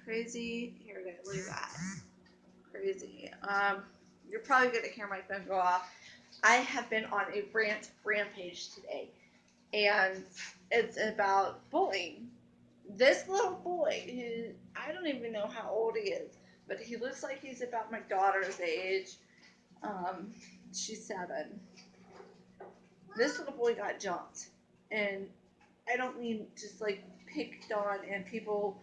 crazy. Here it is. Look at that. Crazy. You're probably gonna hear my phone go off. I have been on a rampage today, and it's about bullying. This little boy, who I don't even know how old he is, but he looks like he's about my daughter's age. Um, she's 7. This little boy got jumped, and I don't mean just like picked on and people,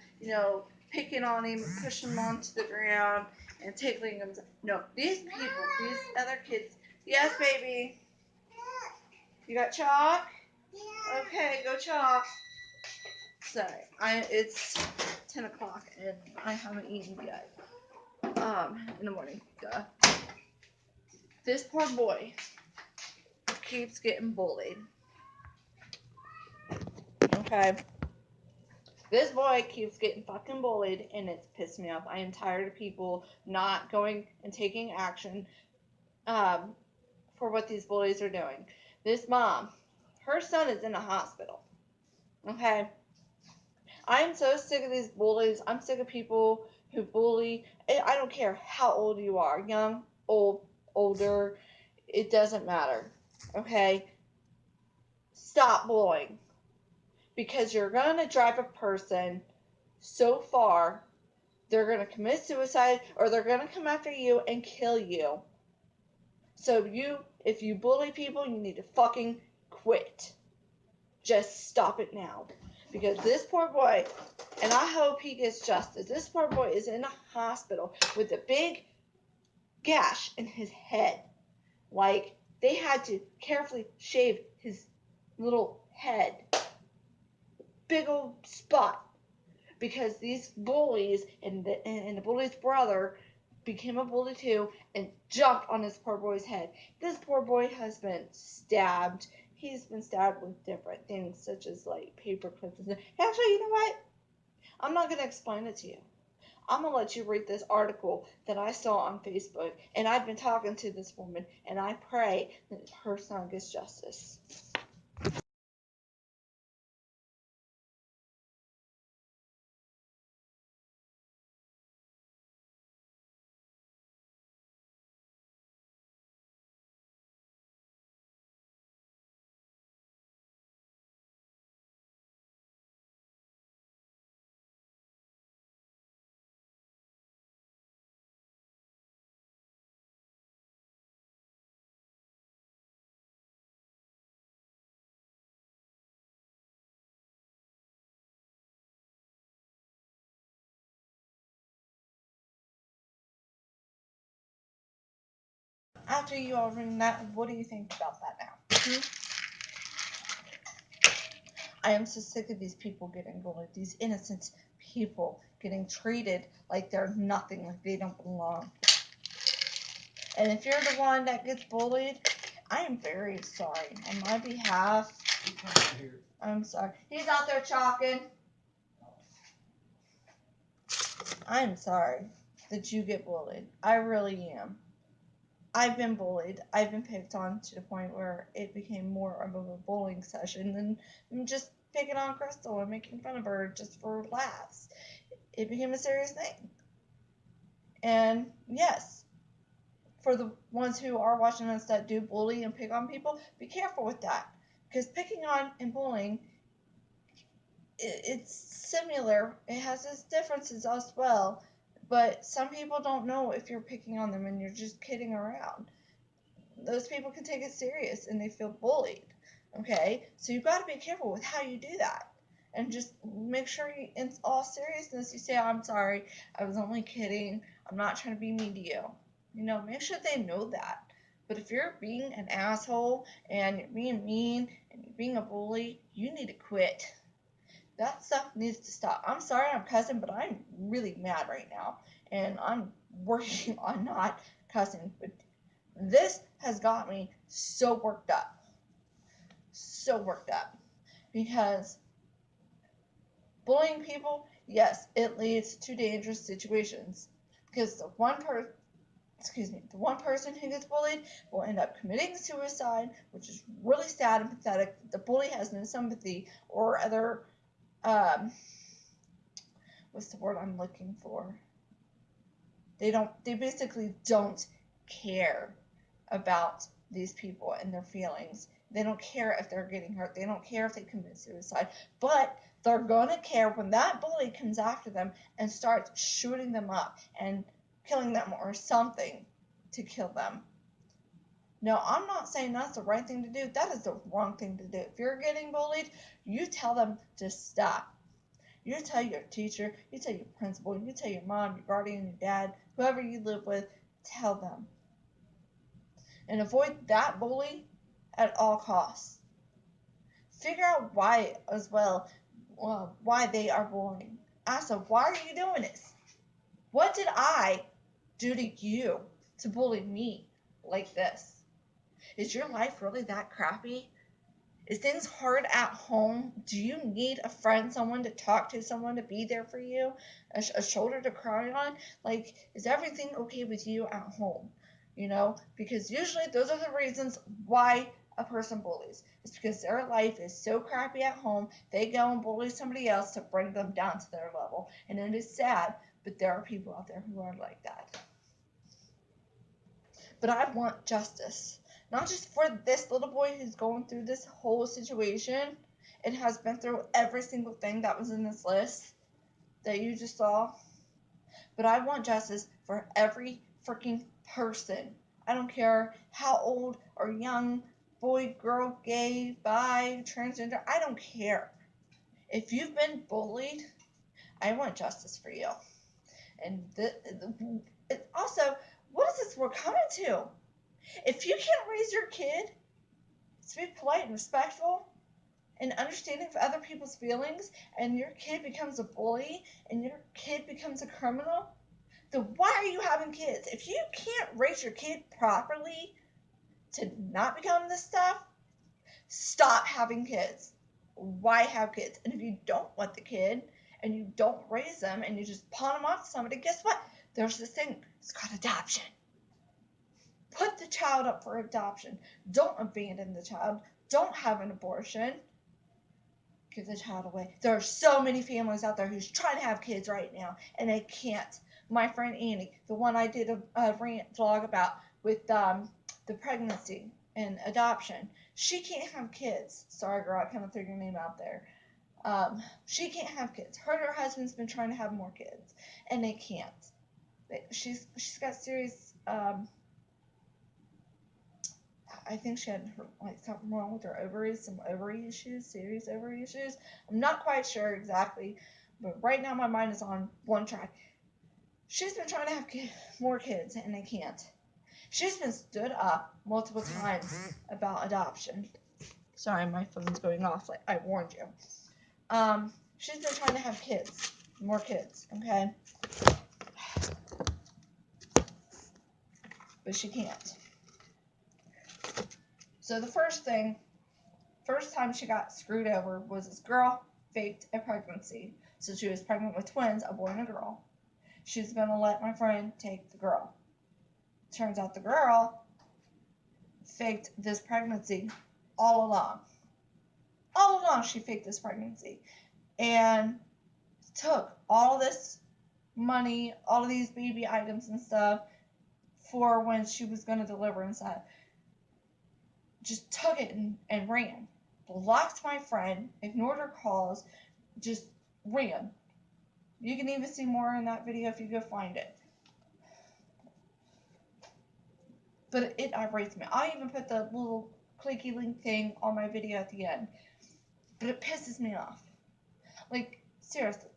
picking on him, pushing him onto the ground and tickling him. No, these people, these other kids. Yes, baby. You got chalk? Yeah. Okay, go chalk. Sorry, it's 10 o'clock and I haven't eaten yet. In the morning. Duh. This poor boy keeps getting bullied. Okay. This boy keeps getting fucking bullied and it's pissed me off. I am tired of people not going and taking action for what these bullies are doing. This mom, her son is in a hospital. Okay? I'm so sick of these bullies. I'm sick of people who bully. I don't care how old you are, young, old, older, it doesn't matter. Okay? Stop bullying. Because you're going to drive a person so far, they're going to commit suicide or they're going to come after you and kill you. So if you bully people, you need to fucking quit. Just stop it now. Because this poor boy, and I hope he gets justice, this poor boy is in a hospital with a big gash in his head. Like, they had to carefully shave his little head. Big old spot. Because these bullies and the bully's brother became a bully too and jumped on this poor boy's head. This poor boy has been stabbed. He's been stabbed with different things such as like paper clips and stuff. Actually, you know what? I'm not going to explain it to you. I'm going to let you read this article that I saw on Facebook. And I've been talking to this woman and I pray that her son gets justice. After you all read that, what do you think about that now? I am so sick of these people getting bullied, these innocent people getting treated like they're nothing, like they don't belong. And if you're the one that gets bullied, I am very sorry. On my behalf, I'm sorry. He's out there chalking. I'm sorry that you get bullied. I really am. I've been bullied. I've been picked on to the point where it became more of a bullying session than just picking on Crystal and making fun of her just for laughs. It became a serious thing. And yes, for the ones who are watching us that do bully and pick on people, be careful with that. Because picking on and bullying, it's similar. It has its differences as well. But some people don't know if you're picking on them and you're just kidding around. Those people can take it serious and they feel bullied. Okay? So you've got to be careful with how you do that. And just make sure in all seriousness you say, I'm sorry, I was only kidding. I'm not trying to be mean to you. Make sure they know that. But if you're being an asshole and you're being mean and you're being a bully, you need to quit. That stuff needs to stop. I'm sorry I'm cussing, but I'm really mad right now. And I'm working on not cussing. But this has got me so worked up. So worked up. Because bullying people, yes, it leads to dangerous situations. Because the one person who gets bullied will end up committing suicide, which is really sad and pathetic. The bully has no sympathy or other what's the word I'm looking for? They basically don't care about these people and their feelings. They don't care if they're getting hurt. They don't care if they commit suicide. But they're going to care when that bully comes after them and starts shooting them up and killing them or something to kill them. No, I'm not saying that's the right thing to do. That is the wrong thing to do. If you're getting bullied, you tell them to stop. You tell your teacher, you tell your principal, you tell your mom, your guardian, your dad, whoever you live with, tell them. And avoid that bully at all costs. Figure out why as well, why they are bullying. Ask them, why are you doing this? What did I do to you to bully me like this? Is your life really that crappy? Is things hard at home? Do you need a friend, someone to talk to, someone to be there for you, a shoulder to cry on? Like, is everything okay with you at home? You know, because usually those are the reasons why a person bullies. It's because their life is so crappy at home, they go and bully somebody else to bring them down to their level. And it is sad, but there are people out there who are like that. But I want justice. Not just for this little boy who's going through this whole situation and has been through every single thing that was in this list that you just saw, but I want justice for every freaking person. I don't care how old or young, boy, girl, gay, bi, transgender, I don't care. If you've been bullied, I want justice for you. And also, what is this we're coming to? If you can't raise your kid to be polite and respectful and understanding of other people's feelings, and your kid becomes a bully and your kid becomes a criminal, then why are you having kids? If you can't raise your kid properly to not become this stuff, stop having kids. Why have kids? And if you don't want the kid and you don't raise them and you just pawn them off to somebody, guess what? There's this thing, it's called adoption. Put the child up for adoption. Don't abandon the child. Don't have an abortion. Give the child away. There are so many families out there who's trying to have kids right now, and they can't. My friend Annie, the one I did a rant vlog about with the pregnancy and adoption, she can't have kids. Sorry, girl, I kind of threw your name out there. She can't have kids. Her and her husband's been trying to have more kids, and they can't. She's got serious I think she had like something wrong with her ovaries, some ovary issues, serious ovary issues. I'm not quite sure exactly, but right now my mind is on one track. She's been trying to have more kids, and they can't. She's been stood up multiple times about adoption. Sorry, my phone's going off. Like I warned you. She's been trying to have kids, more kids. Okay, but she can't. So the first time she got screwed over was this girl faked a pregnancy. So she was pregnant with twins, a boy and a girl. She's going to let my friend take the girl. Turns out the girl faked this pregnancy all along. All along she faked this pregnancy. And took all this money, all of these baby items and stuff for when she was going to deliver inside. Just took it and ran. Blocked my friend, ignored her calls, just ran. You can even see more in that video if you go find it. But it irritates me. I'll even put the little clicky link thing on my video at the end. But it pisses me off. Like, seriously,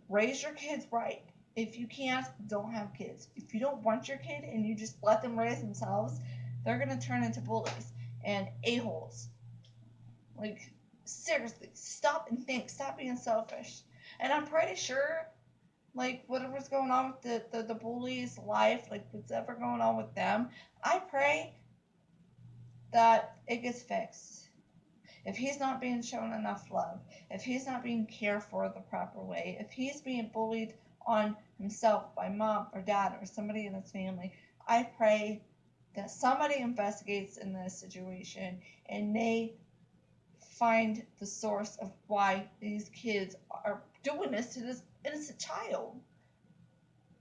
raise your kids right. If you can't, don't have kids. If you don't want your kid and you just let them raise themselves, they're going to turn into bullies and a-holes. Like, seriously, stop and think. Stop being selfish. And I'm pretty sure, like, whatever's going on with the bully's life, like, whatever going on with them, I pray that it gets fixed. If he's not being shown enough love, if he's not being cared for the proper way, if he's being bullied on himself by mom or dad or somebody in his family, I pray that somebody investigates in this situation and they find the source of why these kids are doing this to this innocent child.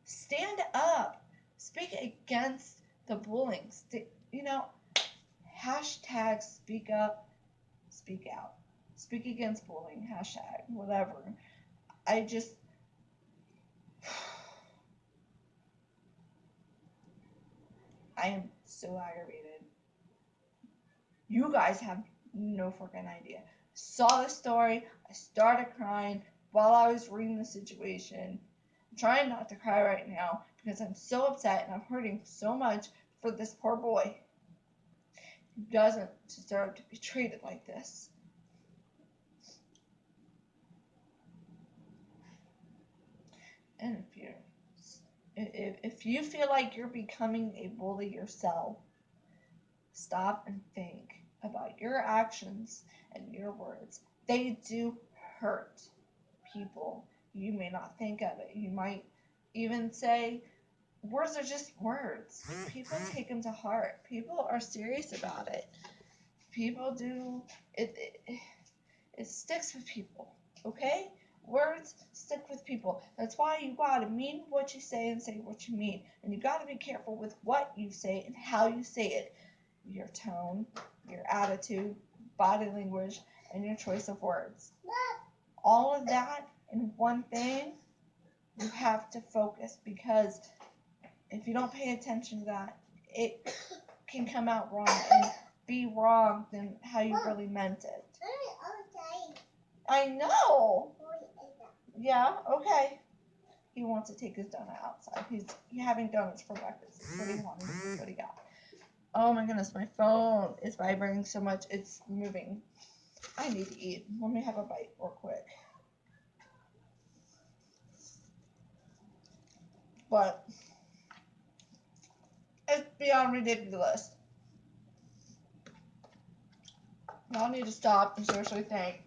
Stand up. Speak against the bullying. You know, hashtag speak up, speak out. Speak against bullying, hashtag, whatever. I just, I am so aggravated. You guys have no freaking idea. Saw the story, I started crying while I was reading the situation. I'm trying not to cry right now because I'm so upset and I'm hurting so much for this poor boy who doesn't deserve to be treated like this. And if you feel like you're becoming a bully yourself, stop and think about your actions and your words. They do hurt people. You may not think of it. You might even say, words are just words. People take them to heart. People are serious about it. People do it sticks with people. Okay? Words stick with people. That's why you gotta mean what you say and say what you mean. And you gotta be careful with what you say and how you say it. Your tone, your attitude, body language, and your choice of words. All of that in one thing, you have to focus, because if you don't pay attention to that, it can come out wrong and be wrong than how you really meant it. I know. Yeah, okay. He wants to take his donut outside. He's having donuts for breakfast. That's what he wanted. That's what he got. Oh my goodness, my phone is vibrating so much. It's moving. I need to eat. Let me have a bite real quick. But it's beyond ridiculous. Y'all need to stop and seriously think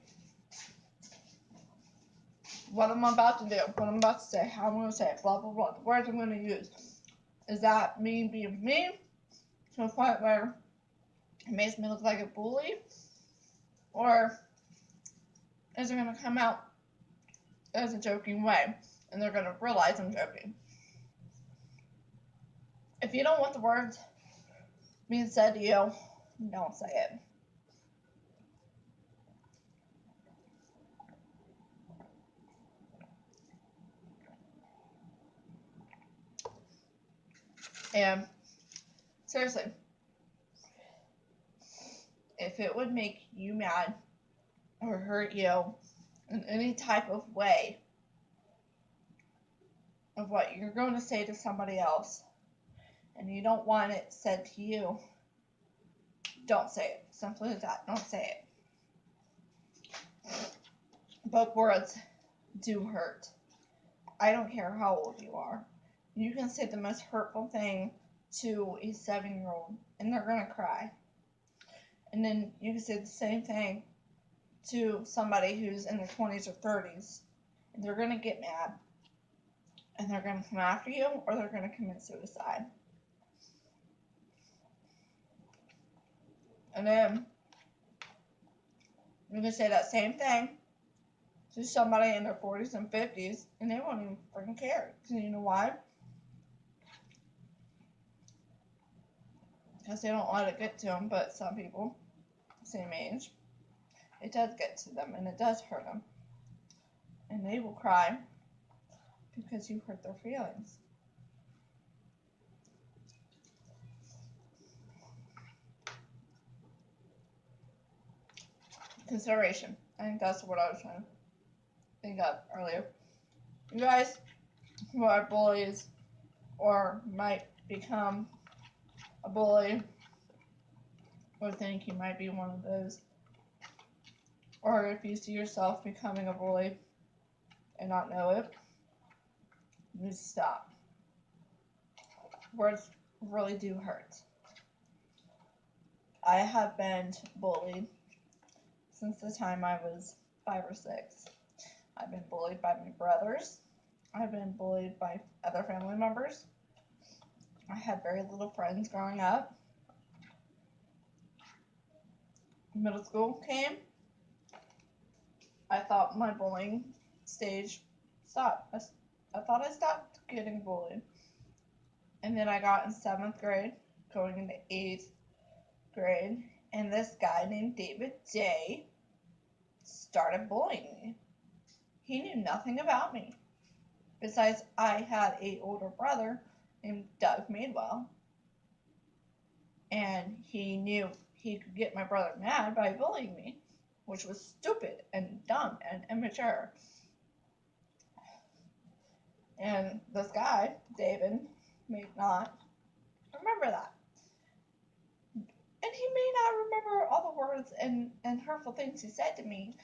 what I'm about to do, what I'm about to say, how I'm going to say it, blah, blah, blah, the words I'm going to use. Is that me being mean to a point where it makes me look like a bully? Or is it going to come out as a joking way and they're going to realize I'm joking? If you don't want the words being said to you, don't say it. And seriously, if it would make you mad or hurt you in any type of way of what you're going to say to somebody else, and you don't want it said to you, don't say it. Simple as that. Don't say it. But words do hurt. I don't care how old you are. You can say the most hurtful thing to a 7-year-old and they're going to cry. And then you can say the same thing to somebody who's in their 20s or 30s and they're going to get mad and they're going to come after you, or they're going to commit suicide. And then you can say that same thing to somebody in their 40s and 50s and they won't even freaking care. Because you know why? Because they don't let it get to them. But some people, same age, it does get to them and it does hurt them. And they will cry because you hurt their feelings. Consideration. I think that's what I was trying to think of earlier. You guys who are bullies or might become a bully or think you might be one of those, or if you see yourself becoming a bully and not know it, you need to stop. Words really do hurt. I have been bullied since the time I was 5 or 6. I've been bullied by my brothers. I've been bullied by other family members. I had very little friends growing up. Middle school came. I thought my bullying stage stopped. I thought I stopped getting bullied. And then I got in 7th grade, going into 8th grade, and this guy named David Day started bullying me. He knew nothing about me. Besides, I had an older brother named Doug Madewell, and he knew he could get my brother mad by bullying me, which was stupid and dumb and immature. And this guy, David, may not remember that. And he may not remember all the words and hurtful things he said to me,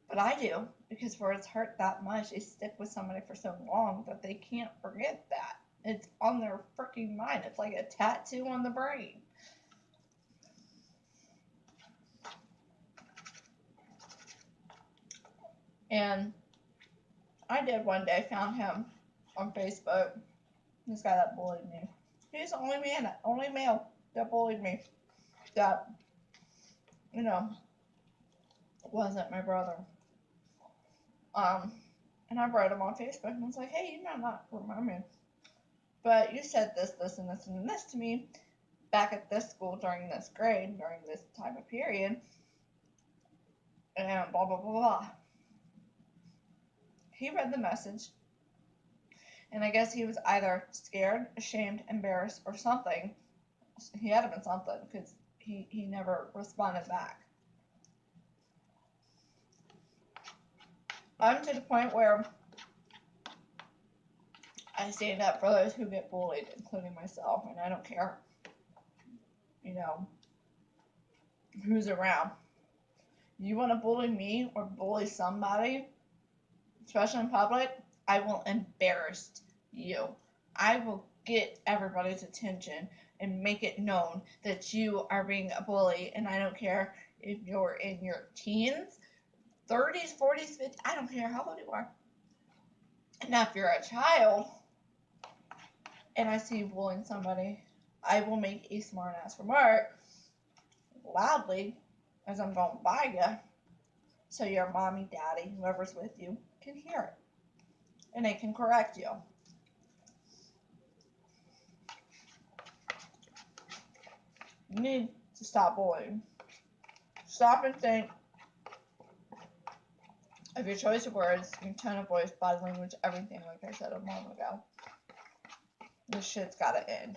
but I do, because words hurt that much. They stick with somebody for so long that they can't forget that. It's on their freaking mind. It's like a tattoo on the brain. And I did one day found him on Facebook. This guy that bullied me. He's the only male that bullied me. That, you know, wasn't my brother. And I wrote him on Facebook and I was like, hey, you might not remember me, but you said this, this, and this, and this to me back at this school during this grade, during this time of period, and blah, blah, blah, blah. He read the message, and I guess he was either scared, ashamed, embarrassed, or something. He had to have been something, because he never responded back. I'm to the point where I stand up for those who get bullied, including myself, and I don't care, you know, who's around. You want to bully me or bully somebody, especially in public, I will embarrass you. I will get everybody's attention and make it known that you are being a bully, and I don't care if you're in your teens, 30s, 40s, 50s, I don't care how old you are. Now, if you're a child and I see you bullying somebody, I will make a smart ass remark loudly as I'm going by you, so your mommy, daddy, whoever's with you can hear it and they can correct you. You need to stop bullying. Stop and think of your choice of words, your tone of voice, body language, everything, like I said a moment ago. This shit's gotta end.